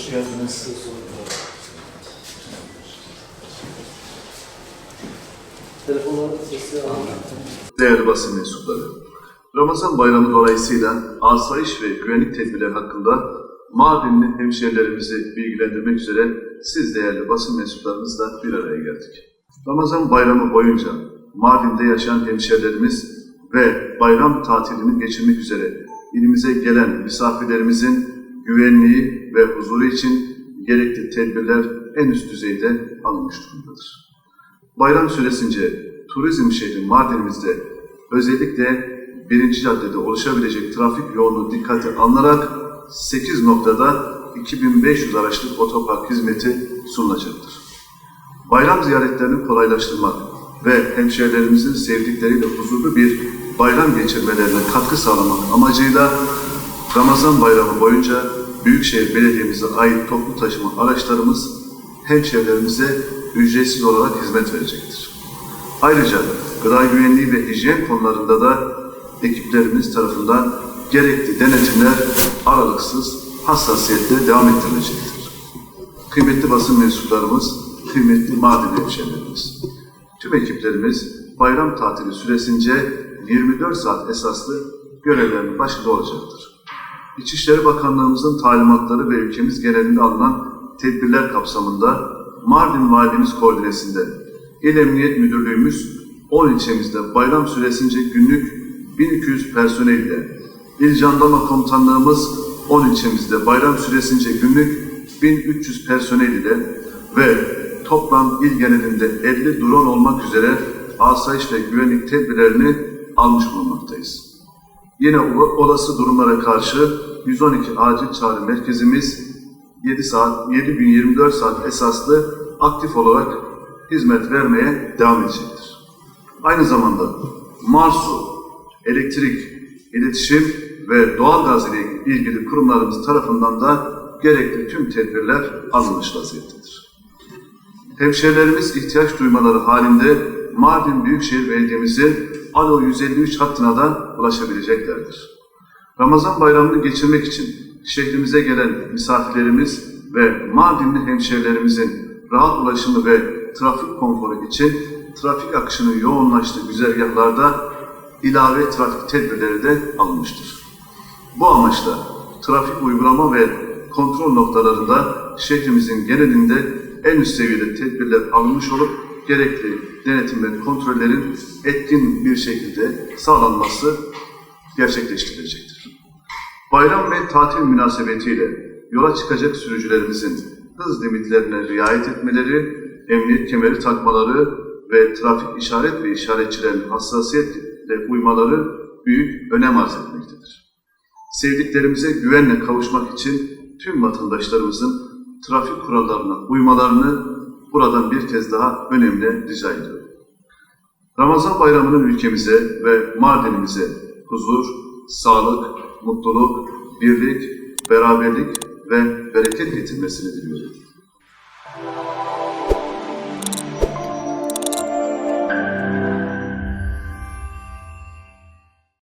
Hoş geldiniz. Telefonların sesi alın. Değerli basın mensupları, Ramazan bayramı dolayısıyla asayiş ve güvenlik tedbirleri hakkında Mardinli hemşehrilerimizi bilgilendirmek üzere siz değerli basın mensuplarımızla bir araya geldik. Ramazan bayramı boyunca Mardin'de yaşayan hemşehrilerimiz ve bayram tatilini geçirmek üzere ilimize gelen misafirlerimizin güvenliği ve huzuru için gerekli tedbirler en üst düzeyde alınmış durumdadır. Bayram süresince turizm şehri Mardin'imizde özellikle 1. caddede oluşabilecek trafik yoğunluğu dikkate alınarak 8 noktada 2500 araçlık otopark hizmeti sunulacaktır. Bayram ziyaretlerini kolaylaştırmak ve hemşehrilerimizin sevdikleriyle huzurlu bir bayram geçirmelerine katkı sağlamak amacıyla Ramazan bayramı boyunca Büyükşehir Belediye'mize ait toplu taşıma araçlarımız hemşehrilerimize ücretsiz olarak hizmet verecektir. Ayrıca gıda güvenliği ve hijyen konularında da ekiplerimiz tarafından gerekli denetimler aralıksız, hassasiyetle devam ettirilecektir. Kıymetli basın mensuplarımız, kıymetli Mardin hemşehrilerimiz, tüm ekiplerimiz bayram tatili süresince 24 saat esaslı görevlerinin başında olacaktır. İçişleri Bakanlığımızın talimatları ve ülkemiz genelinde alınan tedbirler kapsamında Mardin Valimiz koordinesinde İl Emniyet Müdürlüğümüz 10 ilçemizde bayram süresince günlük 1200 personel ile, İl Jandarma Komutanlığımız 10 ilçemizde bayram süresince günlük 1300 personel ile ve toplam il genelinde 50 drone olmak üzere asayiş ve güvenlik tedbirlerini almış bulunmaktayız. Yine olası durumlara karşı 112 acil çağrı merkezimiz 7 gün 24 saat esaslı aktif olarak hizmet vermeye devam edecektir. Aynı zamanda MARSU, elektrik, iletişim ve doğalgaz ile ilgili kurumlarımız tarafından da gerekli tüm tedbirler alınmış vaziyettedir. Hemşehrilerimiz ihtiyaç duymaları halinde Mardin Büyükşehir Belediye'mizin Alo 153 hattına da ulaşabileceklerdir. Ramazan bayramını geçirmek için şehrimize gelen misafirlerimiz ve Mardinli hemşehrilerimizin rahat ulaşımı ve trafik konforu için trafik akışının yoğunlaştığı güzergahlarda ilave trafik tedbirleri de alınmıştır. Bu amaçla trafik uygulama ve kontrol noktalarında şehrimizin genelinde en üst seviyede tedbirler alınmış olup gerekli denetim ve kontrollerin etkin bir şekilde sağlanması gerçekleştirilecektir. Bayram ve tatil münasebetiyle yola çıkacak sürücülerimizin hız limitlerine riayet etmeleri, emniyet kemeri takmaları ve trafik işaret ve işaretçilerin hassasiyetle uymaları büyük önem arz etmektedir. Sevdiklerimize güvenle kavuşmak için tüm vatandaşlarımızın trafik kurallarına uymalarını buradan bir kez daha önemli rica ediyorum. Ramazan bayramının ülkemize ve Mardin'imize huzur, sağlık, mutluluk, birlik, beraberlik ve bereket getirmesini diliyorum.